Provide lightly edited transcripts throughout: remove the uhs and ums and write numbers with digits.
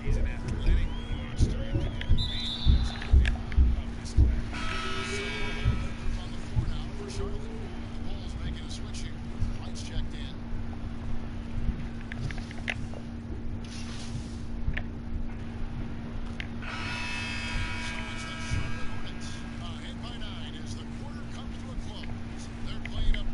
He's an athletic monster and can hit the paint with speed of this class. So a little bit of move on the floor now for Charlotte. The Bulls making a switch here. White's checked in. So it's the Charlotte Hornets. Ahead by 9 as the quarter comes to a close. They're playing up.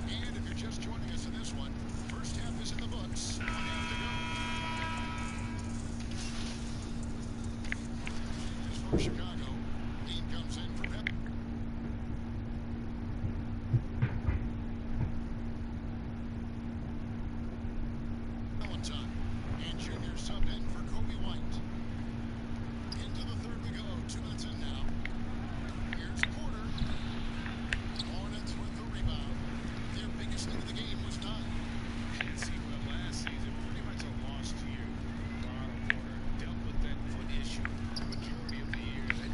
And if you're just joining us in this one, first half is in the books. 1 half to go. As for Chicago, Dean comes in for Pep. Valentine. And Junior sub in for Kobe White. Into the third we go. 2 minutes in now. Here's Porter. Hornets with the rebound. Their biggest lead of the game was 9. And see, well, last season, pretty much a lost year. Ronald Porter dealt with that foot issue the majority of the year. That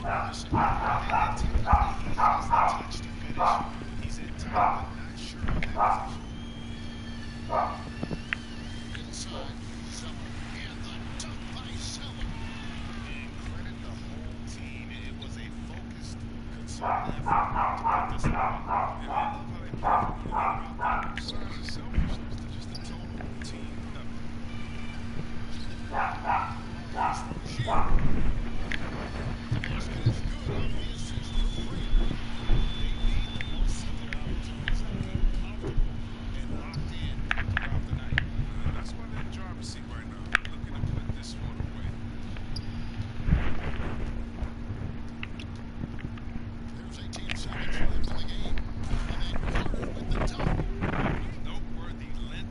Missing. And typically he has the touch to finish. He's in tight, but not sure on that position. Inside. Zeller. And the dunk by Zeller. And credit the whole team. It was a focused, concerted effort to put this away. And I love how they play for one another out there. No signs of selfishness. They're just a total team effort. Goes for Bashir. The basket is good off the assist from Freeman. They made the most of their opportunities and looked comfortable and locked in throughout the night. That's why they're in the driver's seat right now, looking to put this one away. There's 18 seconds left in the game. And then Carter with the dunk. With noteworthy length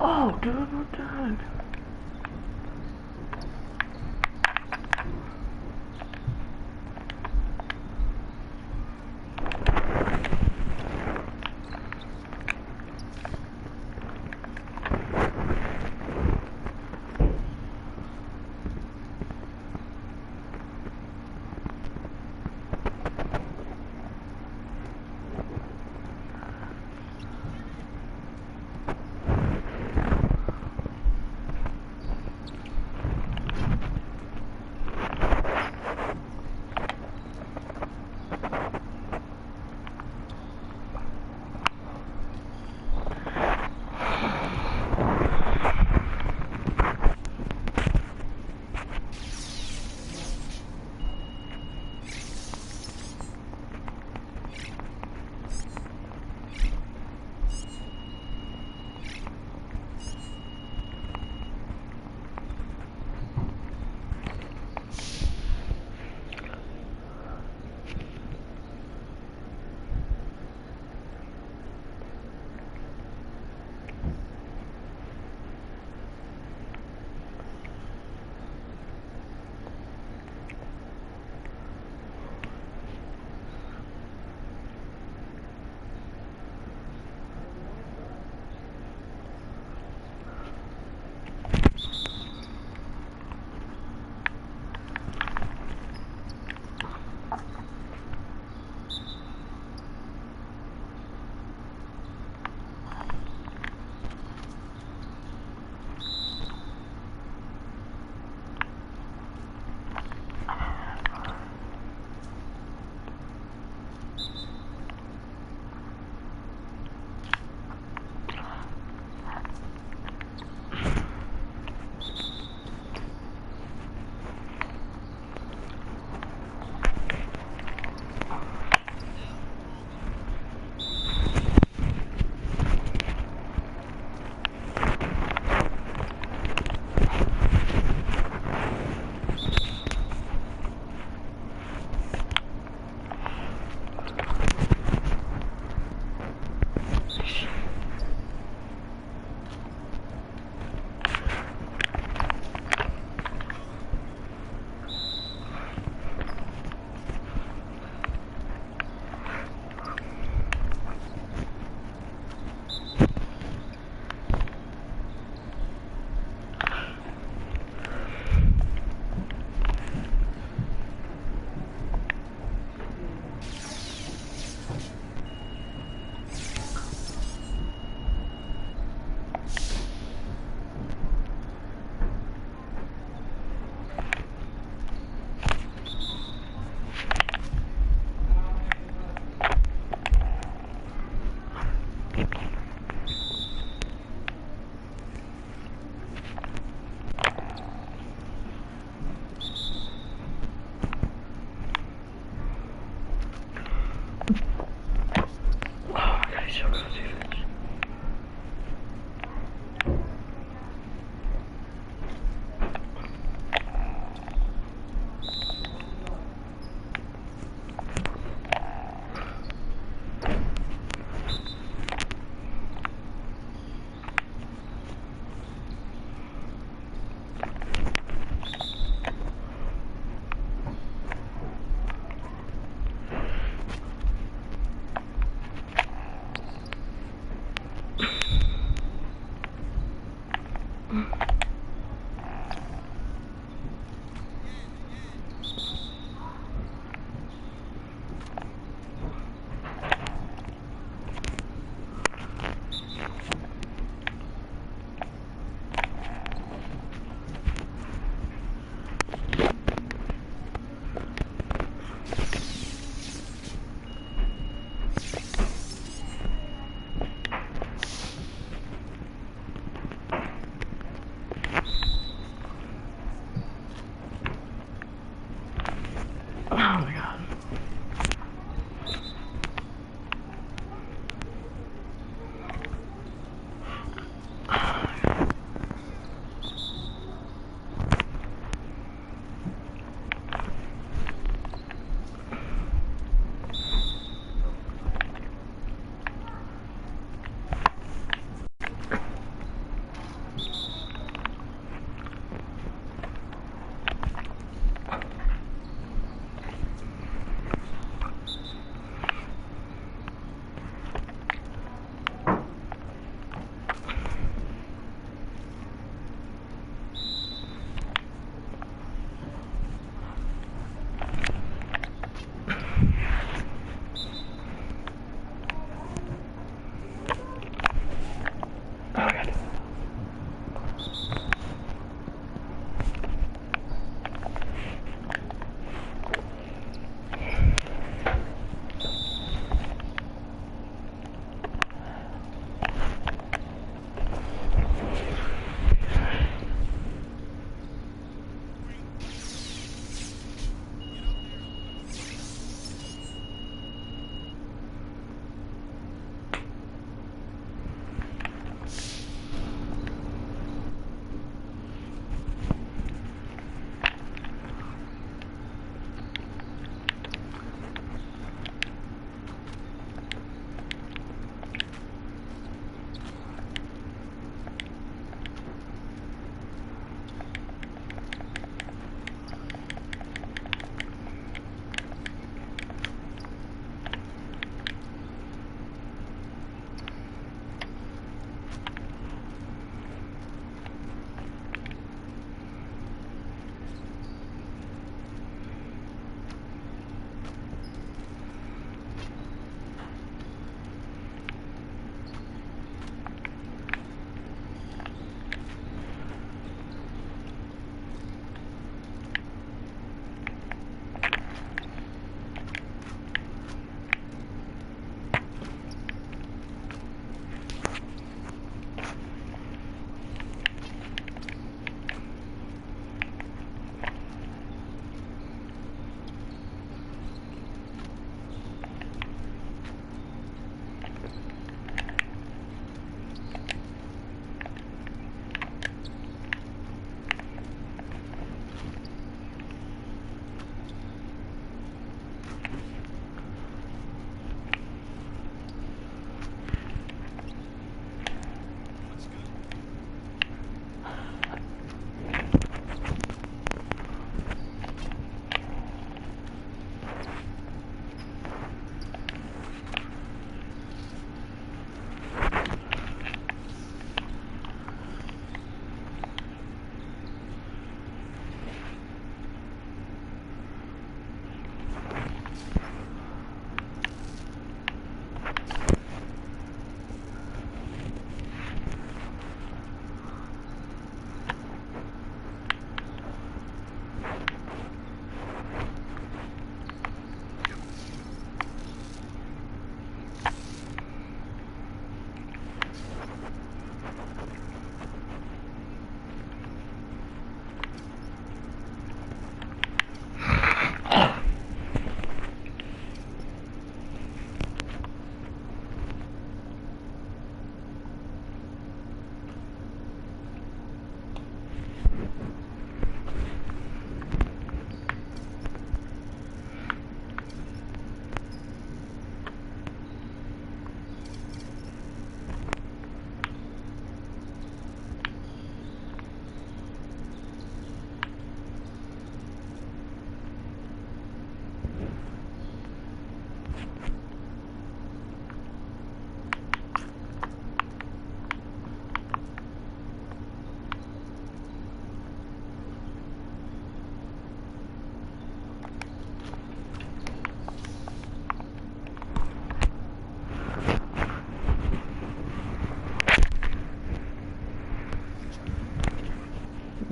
Oh, dude, what the heck?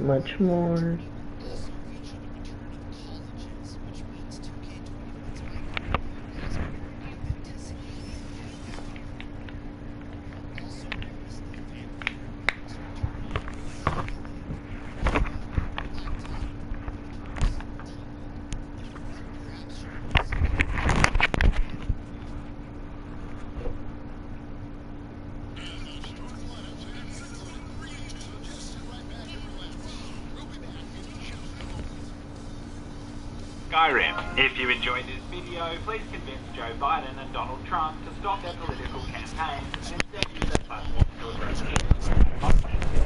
much more. Also featured the return of colleges, which means 2K20 has acquired the designated fan. Also known as the fan favorite modes returning, like laptop, TV, and perhaps your PC. Skyrim. If you enjoyed this video, please convince Joe Biden and Donald Trump to stop their political campaigns and instead use their platform to address it.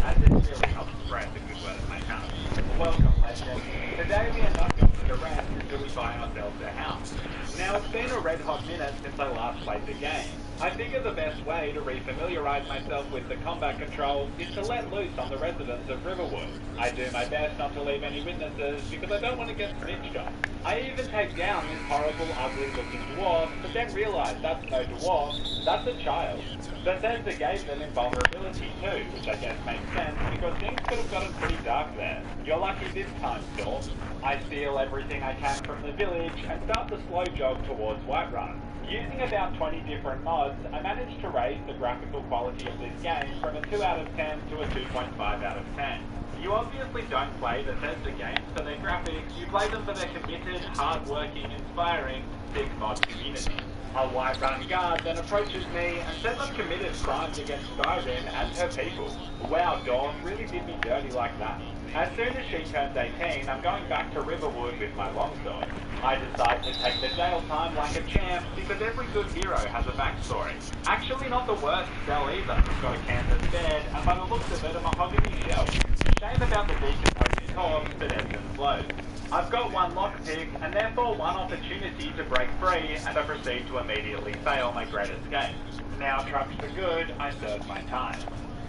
As it really helps spread the good word of my house. Welcome, legend. Today we are not going to rest until we buy ourselves a house. Now it's been a red hot minute since I last played the game. I figure the best way to refamiliarize myself with the combat controls is to let loose on the residents of Riverwood. I do my best not to leave any witnesses because I don't want to get snitched on. I even take down this horrible, ugly-looking dwarf, but then realise that's no dwarf, that's a child. Bethesda gave them invulnerability too, which I guess makes sense because things could have gotten pretty dark there. You're lucky this time, Storm. I steal everything I can from the village and start the slow jog towards Whiterun. Using about 20 different mods, I managed to raise the graphical quality of this game from a 2 out of 10 to a 2.5 out of 10. You obviously don't play Bethesda games for their graphics, you play them for their committed, hard-working, inspiring, big mod community. A Whiterun guard then approaches me and says I've committed crimes against Skyrim and her people. Wow, Dawn really did me dirty like that. As soon as she turns 18, I'm going back to Riverwood with my longsword. I decide to take the jail time like a champ because every good hero has a backstory. Actually not the worst cell either. Got a canvas bed and by the looks of it a mahogany shelf. Shame about the decomposing corpse, but ebbs and flows. I've got one lockpick and therefore one opportunity to break free and I proceed to immediately fail my great escape. Now trapped for good, I serve my time.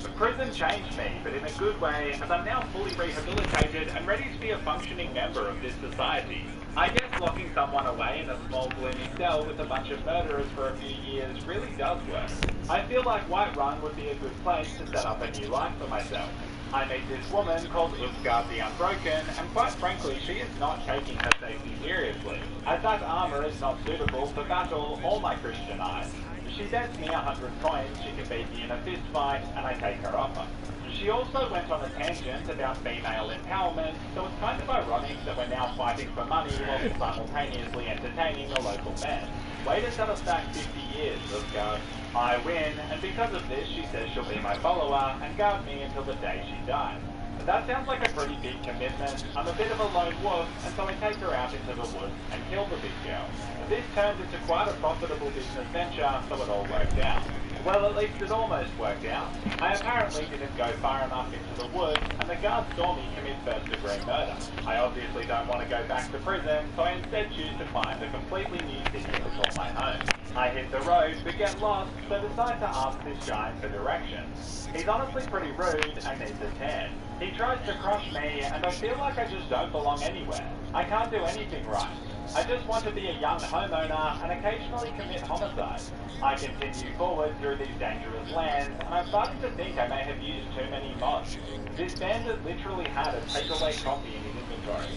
The prison changed me, but in a good way, as I'm now fully rehabilitated and ready to be a functioning member of this society. I guess locking someone away in a small gloomy cell with a bunch of murderers for a few years really does work. I feel like Whiterun would be a good place to set up a new life for myself. I meet this woman called Uthgard the Unbroken, and quite frankly, she is not taking her safety seriously, as that armor is not suitable for battle or my Christian eyes. She bets me 100 coins she can beat me in a fist fight, and I take her offer. She also went on a tangent about female empowerment, so it's kind of ironic that we're now fighting for money while simultaneously entertaining a local man. Way to set us back 50 years, Uthgard. I win, and because of this she says she'll be my follower and guard me until the day she dies. That sounds like a pretty big commitment. I'm a bit of a lone wolf, and so I take her out into the woods and kill the big girl. This turned into quite a profitable business venture, so it all worked out. Well, at least it almost worked out. I apparently didn't go far enough into the woods, and the guard saw me commit first-degree murder. I obviously don't want to go back to prison, so I instead choose to find a completely new city to call my home. I hit the road, but get lost, so decide to ask this giant for directions. He's honestly pretty rude and needs a tan. He tries to crush me, and I feel like I just don't belong anywhere. I can't do anything right. I just want to be a young homeowner and occasionally commit homicide. I continue forward through these dangerous lands, and I'm starting to think I may have used too many mods. This bandit literally had a takeaway coffee in his inventory.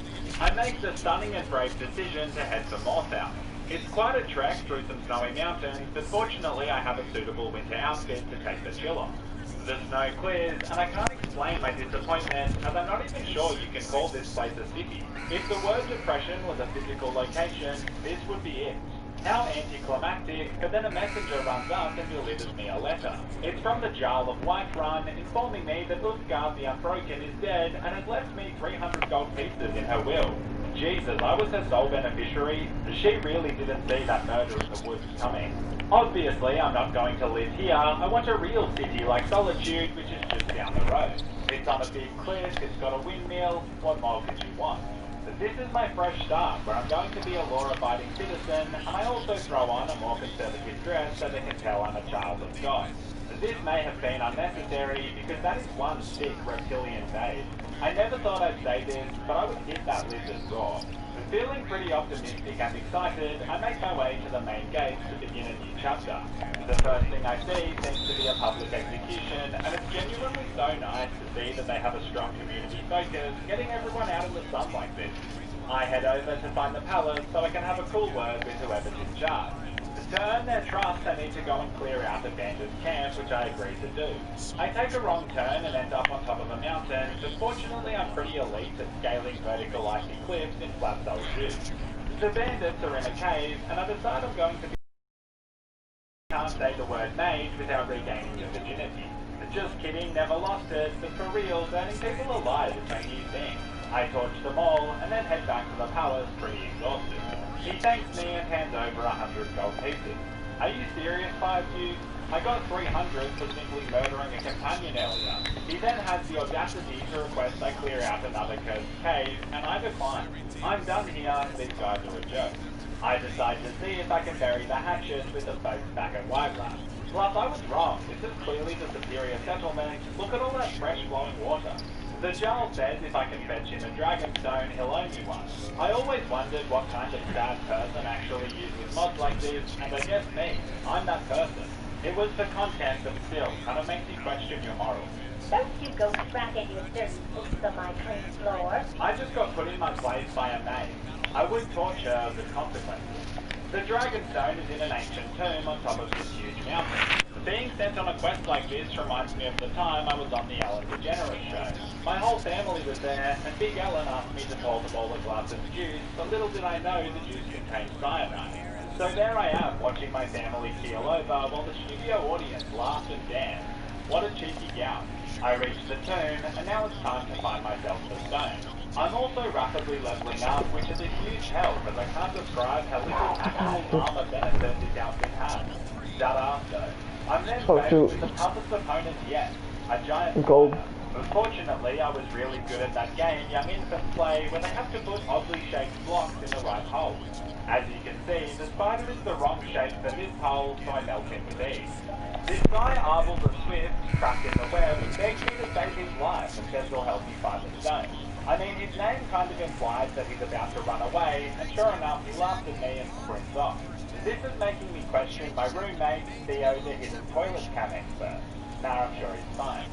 I make the stunning and brave decision to head for more south. It's quite a trek through some snowy mountains, but fortunately I have a suitable winter outfit to take the chill off. The snow clears, and I can't explain my disappointment, as I'm not even sure you can call this place a city. If the word depression was a physical location, this would be it. How anticlimactic, but then a messenger runs up and delivers me a letter. It's from the Jarl of Whiterun, informing me that Uthgard the Unbroken is dead and has left me 300 gold pieces in her will. Jesus, I was her sole beneficiary. She really didn't see that murder in the woods coming. Obviously, I'm not going to live here. I want a real city like Solitude, which is just down the road. It's on a big cliff, it's got a windmill. What more could you want? This is my fresh start, where I'm going to be a law-abiding citizen, and I also throw on a more conservative dress so they can tell I'm a child of God. This may have been unnecessary, because that is one sick reptilian babe. I never thought I'd say this, but I would hit that lizard raw. Feeling pretty optimistic and excited, I make my way to the main gate to begin a new chapter. The first thing I see seems to be a public execution, and it's genuinely so nice to see that they have a strong community focus, getting everyone out in the sun like this. I head over to find the palace so I can have a cool word with whoever's in charge. To earn their trust, I need to go and clear out the bandits' camp, which I agree to do. I take a wrong turn and end up on top of a mountain, but fortunately I'm pretty elite at scaling vertical icy cliffs in flat sole shoes. The bandits are in a cave, and I decide I'm going to be... Can't say the word mage without regaining your virginity. Just kidding, never lost it, but for real, burning people alive is my new thing. I torch them all, and then head back to the palace pretty exhausted. He thanks me and hands over 100 gold pieces. Are you serious, 5Q? I got 300 for simply murdering a companion earlier. He then has the audacity to request I clear out another cursed cave, and I decline. I'm done here, these guys are a joke. I decide to see if I can bury the hatchet with the folks back at Whiterun. Plus, I was wrong. This is clearly the superior settlement. Look at all that fresh flowing water. The Jarl says if I can fetch him a dragonstone, he'll owe me one. I always wondered what kind of sad person actually uses mods like this, and I guess me. I'm that person. It was for content, but still, kind of makes you question your morals. Don't you go tracking your dirty boots on my clean floor. I just got put in my place by a maid. I would torture the consequences. The Dragonstone is in an ancient tomb on top of this huge mountain. Being sent on a quest like this reminds me of the time I was on the Ellen DeGeneres show. My whole family was there, and Big Ellen asked me to pour them all a glass of juice, but little did I know the juice contained cyanide. So there I am, watching my family keel over while the studio audience laughed and danced. What a cheeky gout. I reached the tomb, and now it's time to find myself the stone. I'm also rapidly leveling up, which is a huge help, as I can't describe how little actual armor benefit this outfit has. Shut up, though. I'm then faced with the toughest opponent yet, a giant spider. Unfortunately, I was really good at that game young infants play when they have to put oddly shaped blocks in the right hole. As you can see, the spider is the wrong shape for this hole, so I melt him with ease. This guy, Arvel the Swift, trapped in the web, begs me to save his life and says he'll help me find the stone. I mean, his name kind of implies that he's about to run away, and sure enough, he laughs at me and sprints off. This is making me question my roommate, Theo, the hidden toilet cam expert. Nah, I'm sure he's fine.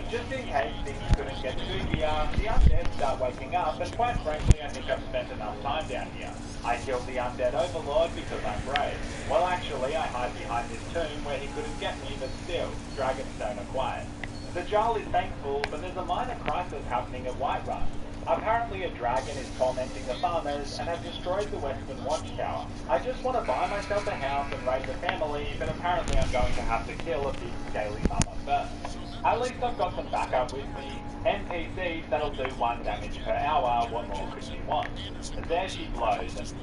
Just in case things couldn't get spookier, the undead start waking up, and quite frankly, I think I've spent enough time down here. I killed the undead overlord because I'm brave. Well, actually, I hide behind this tomb where he couldn't get me, but still, Dragonstone acquired. The Jarl is thankful, but there's a minor crisis happening at Whiterun. Apparently a dragon is tormenting the farmers and has destroyed the Western Watchtower. I just want to buy myself a house and raise a family, but apparently I'm going to have to kill a big scaly mama first. At least I've got some backup with me. NPCs that'll do 1 damage per hour, what more could you want? And there she blows and...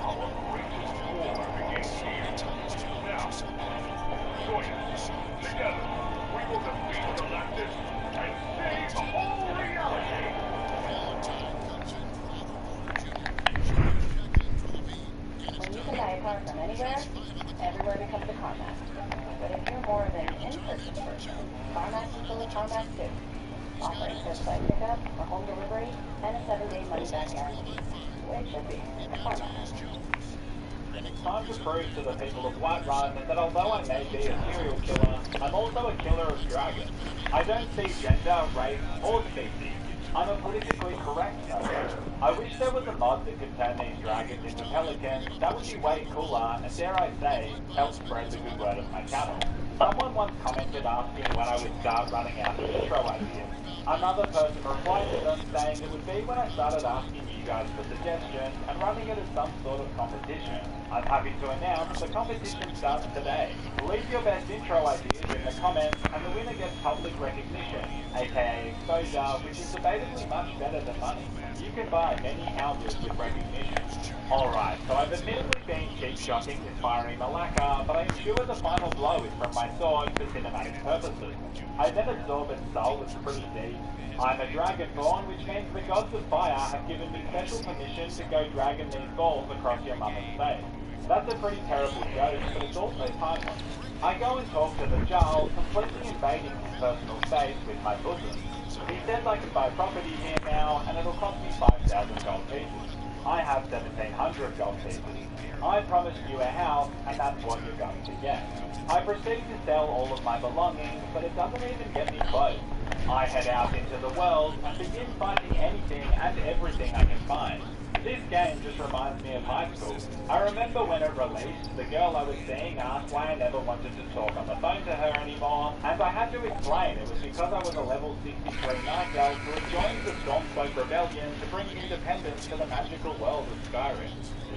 Our greatest war begins here. Now, join us. Together, we will defeat the leftists and save the whole reality. When you can buy a car from anywhere, everywhere becomes a CarMax. But if you're more of an in-person person, CarMax is still a CarMax too. Offering curbside pickup, or home delivery, and a 7-day money-back guarantee. Which should be a CarMax. It's time to prove to the people of Whiterun that although I may be a serial killer, I'm also a killer of dragons. I don't see gender, race, or species. I'm a politically correct person. I wish there was a mod that could turn these dragons into pelicans. That would be way cooler, and dare I say, help spread the good word of my channel. Someone once commented asking when I would start running out of intro ideas. Another person replied to them saying it would be when I started asking you guys for suggestions and running it as some sort of competition. I'm happy to announce the competition starts today. Leave your best intro ideas in the comments and the winner gets public recognition, aka exposure, which is debatably much better than money. You can buy many houses with recognition. Alright, so I've admittedly been cheap-shotting this fiery Malacca, but I ensure the final blow is from my sword for cinematic purposes. I then absorb its soul with pretty deep. I'm a dragonborn, which means the gods of fire have given me special permission to go dragging these balls across your mama's face. That's a pretty terrible joke, but it's also timeless. I go and talk to the Jarl, completely invading his personal space with my bosom. He says I can buy property here now, and it'll cost me 5,000 gold pieces. I have 1,700 gold pieces. I promised you a house, and that's what you're going to get. I proceed to sell all of my belongings, but it doesn't even get me close. I head out into the world and begin finding anything and everything I can find. This game just reminds me of high school. I remember when it released, the girl I was seeing asked why I never wanted to talk on the phone to her anymore, and I had to explain it was because I was a level 63 night elf who had joined the Stormcloak Rebellion to bring independence to the magical world of Skyrim.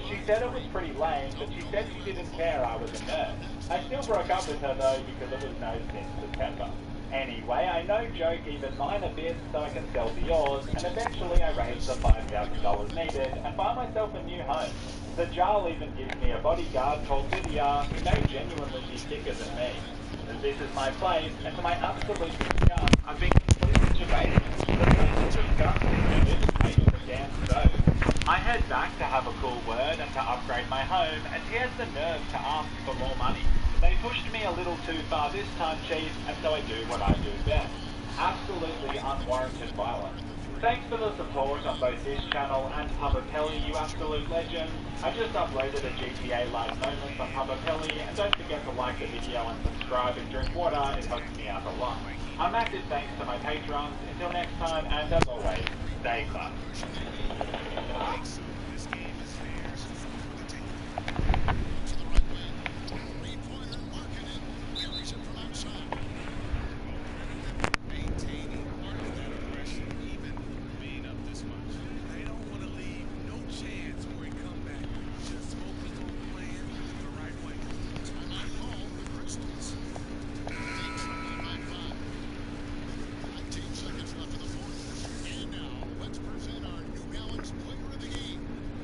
She said it was pretty lame, but she said she didn't care I was a nerd. I still broke up with her though because it was no since September. Anyway, I no joke even mine a bit so I can sell the yours, and eventually I raise the $5,000 needed and buy myself a new home. The Jarl even gives me a bodyguard called Lydia, who may genuinely be thicker than me. This is my place, and to my absolute disgust, I've been completely jebaited. The place is disgusting, and it is made of a damn stove. I head back to have a cool word and to upgrade my home, and he has the nerve to ask for more money. They pushed me a little too far this time, Chief, and so I do what I do best. Absolutely unwarranted violence. Thanks for the support on both this channel and Pubapelli, you absolute legend. I just uploaded a GTA Live Moments on Pubapelli, and don't forget to like the video and subscribe and drink water, it helps me out a lot. A massive thanks to my patrons. Until next time, and as always, stay class. This game is theirs for the taking. To the right wing. Three-pointer marking it. Carries it from outside. Maintaining part of that aggression, even being up this much. They don't want to leave no chance for a comeback. Just focus on playing the right way. Timeout call the Crystals. They trail by 5. 19 seconds left in the fourth. And now, let's present our New Balance player of the game,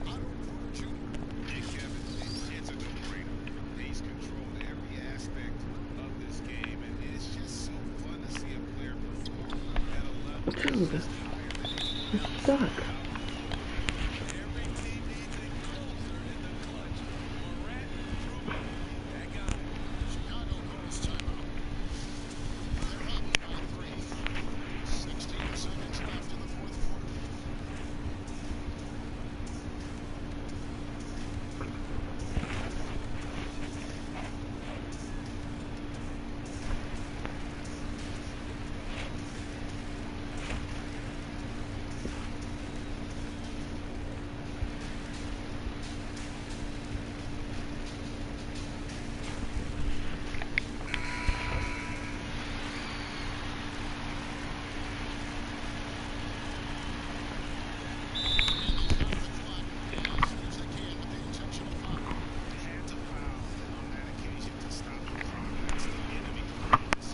Otto Porter Jr. Yeah, Kevin, it's a no-brainer. He's controlled every aspect of this game, and it's just so fun to see a player perform at a level Dude, that's higher than anyone it's else. stuck. Every team needs a closer in the clutch. Morant proving that guy. Chicago calls timeout. They're up by 3. 16 seconds left in the fourth quarter. Had to foul on that occasion to stop the progress the enemy created.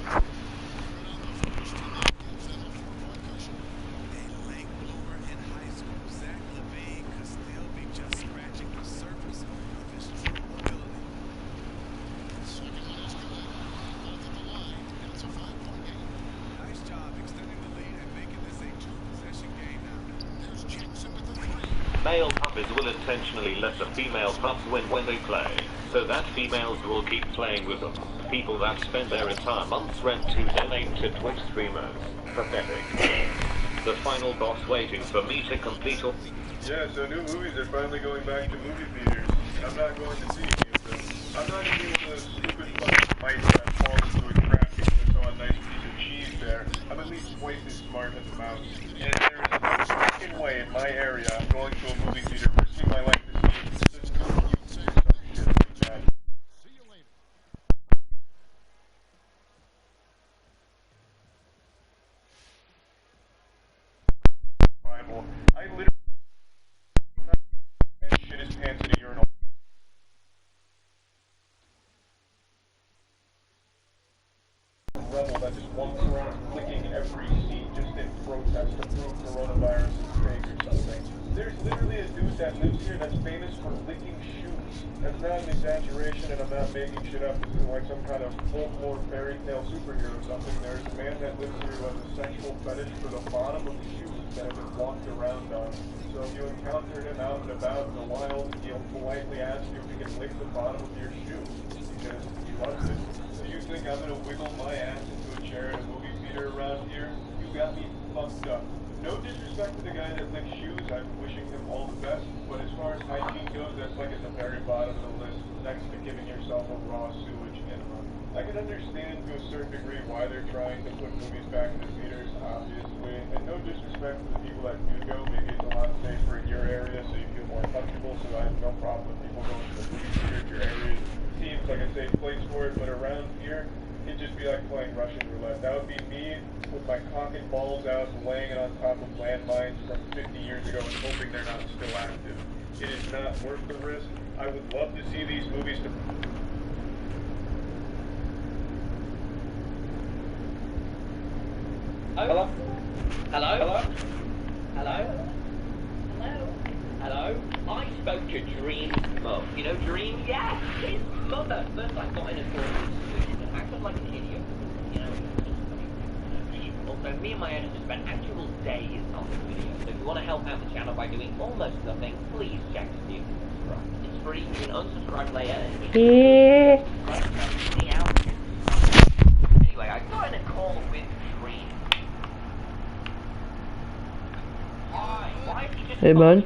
A leg blower in high school, Zach LaVine could still be just scratching the surface of his true ability. Second one is good. Both at the line, and it's a 5-point game. Nice job extending the lead and making this a two-possession game now. There's Jackson with the 3. Male puppies will intentionally let the female pups win when they play, so that females will keep playing with them. People that spend their entire month's rent to donate to Twitch streamers. Pathetic. The final boss waiting for me to complete all... Yeah, so new movies are finally going back to movie theaters. I'm not going to see any of them. I'm not even one of those stupid fucking mice that fall into a crap because I saw a nice piece of cheese there. I'm at least twice as smart as a mouse. And there is no fucking way in my area I'm going to a movie theater for seeing my life to see such cute shit like that. See you later. Bible. I literally and shit his pants in a urinal. Rebel that just walks around clicking every seat just in protest to prove coronavirus is fake or something. There's literally a dude that lives here that's famous for licking shoes. That's not an exaggeration, and I'm not making shit up. This is like some kind of folklore fairy tale superhero or something. There's a man that lives here who has a sexual fetish for the bottom of the shoes that have been walked around on. So if you encounter him out and about in the wild, he'll politely ask you if he can lick the bottom of your shoe because he loves it. So you think I'm gonna wiggle my ass into a chair in a movie theater around here? You got me fucked up. no disrespect to the guy that licks shoes, I'm wishing him all the best, but as far as hygiene goes, that's like at the very bottom of the list, next to giving yourself a raw sewage enema. I can understand to a certain degree why they're trying to put movies back in the theaters, obviously, and no disrespect to the people that do go, maybe it's a lot safer in your area so you feel more comfortable, so I have no problem with people going to the movie theater if your area seems like a safe place for it, but around here, it'd just be like playing Russian roulette. That would be me with my cock and balls out, laying it on top of landmines from 50 years ago and hoping they're not still active. It is not worth the risk. I would love to see these movies to... Hello? Hello? Hello? Hello? Hello? Hello? I spoke to Dream's mum. You know Dream? Yes, his mother. First I got in a call and acted like an idiot. You know, also me and my editor spent actual days on this video. So if you want to help out the channel by doing almost nothing, please check the view and subscribe. It's free, you can unsubscribe later and anyway, I got in a call with Dream. Why is he just Hey, man.